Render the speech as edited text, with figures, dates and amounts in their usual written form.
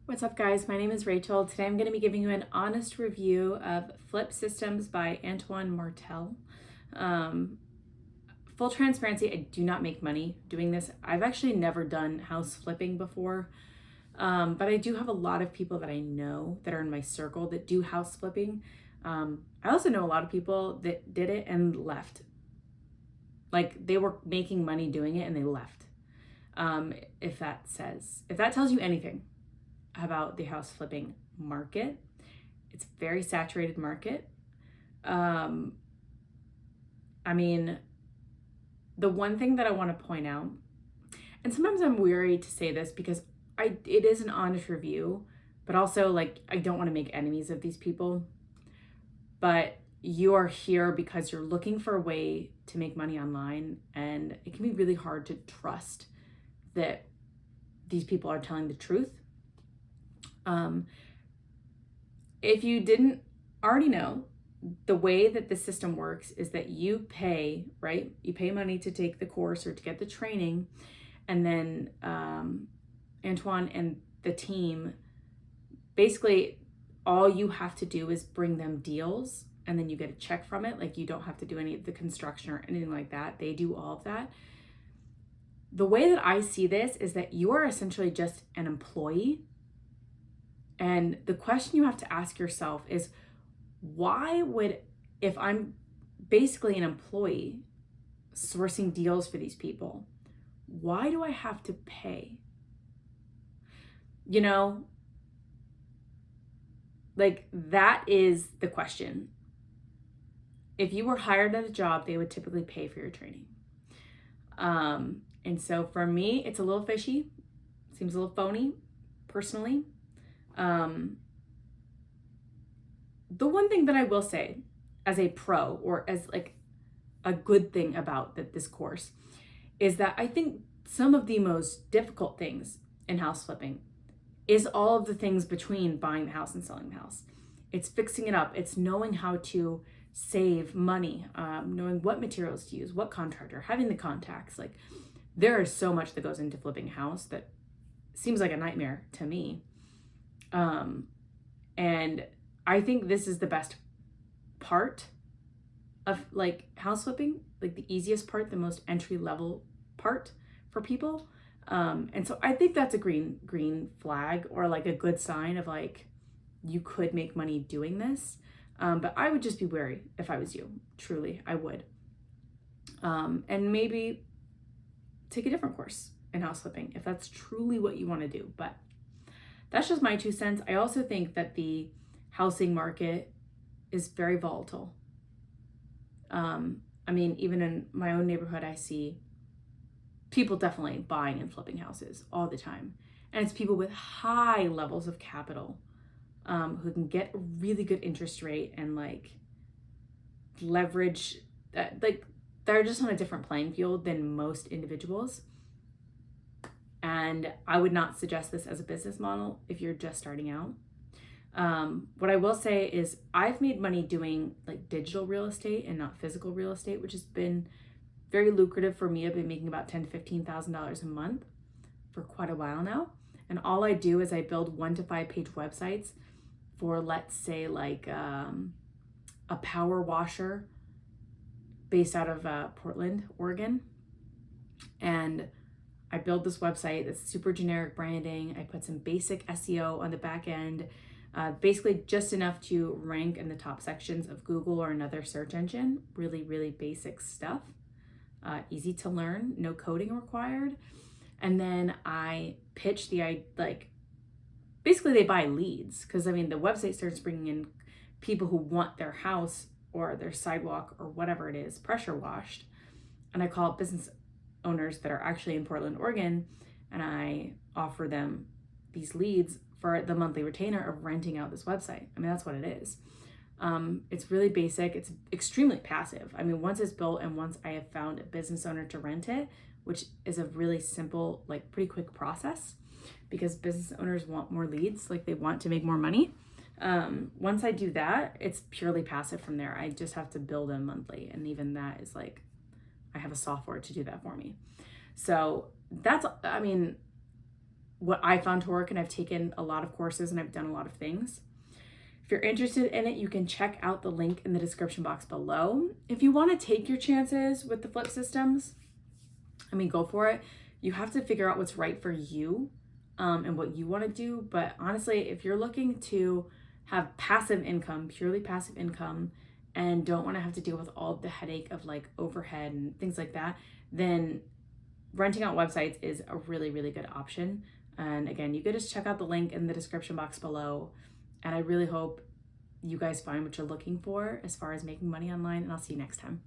What's up, guys? My name is Rachel. Today I'm going to be giving you an honest review of Flip Systems by Antoine Martel. Full transparency, I do not make money doing this. I've actually never done house flipping before, but I do have a lot of people that I know that are in my circle that do house flipping. I also know a lot of people that did it and left. Like they were making money doing it and they left. If that tells you anything about the house flipping market, it's a very saturated market. I mean, the one thing that I want to point out, and sometimes I'm weary to say this because it is an honest review, but also like I don't want to make enemies of these people. But you are here because you're looking for a way to make money online, and it can be really hard to trust that these people are telling the truth. If you didn't already know, the way that the system works is that you pay, right? You pay money to take the course or to get the training, and then Antoine and the team, basically all you have to do is bring them deals, and then you get a check from it. Like you don't have to do any of the construction or anything like that. They do all of that. The way that I see this is that you are essentially just an employee. And the question you have to ask yourself is, if I'm basically an employee sourcing deals for these people, why do I have to pay? You know, like that is the question. If you were hired at a job, they would typically pay for your training. And so for me, it's a little fishy. Seems a little phony, personally. The one thing that I will say as a pro, or as like a good thing about this course, is that I think some of the most difficult things in house flipping is all of the things between buying the house and selling the house. It's fixing it up. It's knowing how to save money, knowing what materials to use, what contractor, having the contacts. Like there is so much that goes into flipping a house that seems like a nightmare to me. And I think this is the best part of like house flipping, like the easiest part, the most entry level part for people. And so I think that's a green flag, or like a good sign of like, you could make money doing this. But I would just be wary if I was you. Truly, I would. And maybe take a different course in house flipping if that's truly what you want to do. But that's just my 2 cents. I also think that the housing market is very volatile. I mean, even in my own neighborhood, I see people definitely buying and flipping houses all the time. And it's people with high levels of capital who can get a really good interest rate and like leverage that, like they're just on a different playing field than most individuals. And I would not suggest this as a business model if you're just starting out. What I will say is I've made money doing like digital real estate and not physical real estate, which has been very lucrative for me. I've been making about $10,000 to $15,000 a month for quite a while now. And all I do is I build 1 to 5 page websites for, let's say, like a power washer based out of Portland, Oregon. And I build this website that's super generic branding. I put some basic SEO on the back end, basically just enough to rank in the top sections of Google or another search engine. Really, really basic stuff. Easy to learn, no coding required. And then I pitch basically they buy leads, because I mean, the website starts bringing in people who want their house or their sidewalk or whatever it is pressure washed. And I call it business owners that are actually in Portland, Oregon, and I offer them these leads for the monthly retainer of renting out this website. I mean, that's what it is. It's really basic. It's extremely passive. I mean, once it's built and once I have found a business owner to rent it, which is a really simple, like pretty quick process, because business owners want more leads, like they want to make more money. Once I do that, it's purely passive from there. I just have to bill them monthly. And even that is like, I have a software to do that for me. So that's, I mean, what I found to work, and I've taken a lot of courses and I've done a lot of things. If you're interested in it, you can check out the link in the description box below. If you want to take your chances with the flip systems, go for it. You have to figure out what's right for you and what you want to do. But honestly, if you're looking to have passive income, purely passive income, and don't want to have to deal with all the headache of like overhead and things like that, then renting out websites is a really, really good option. And again, you could just check out the link in the description box below. And I really hope you guys find what you're looking for as far as making money online, and I'll see you next time.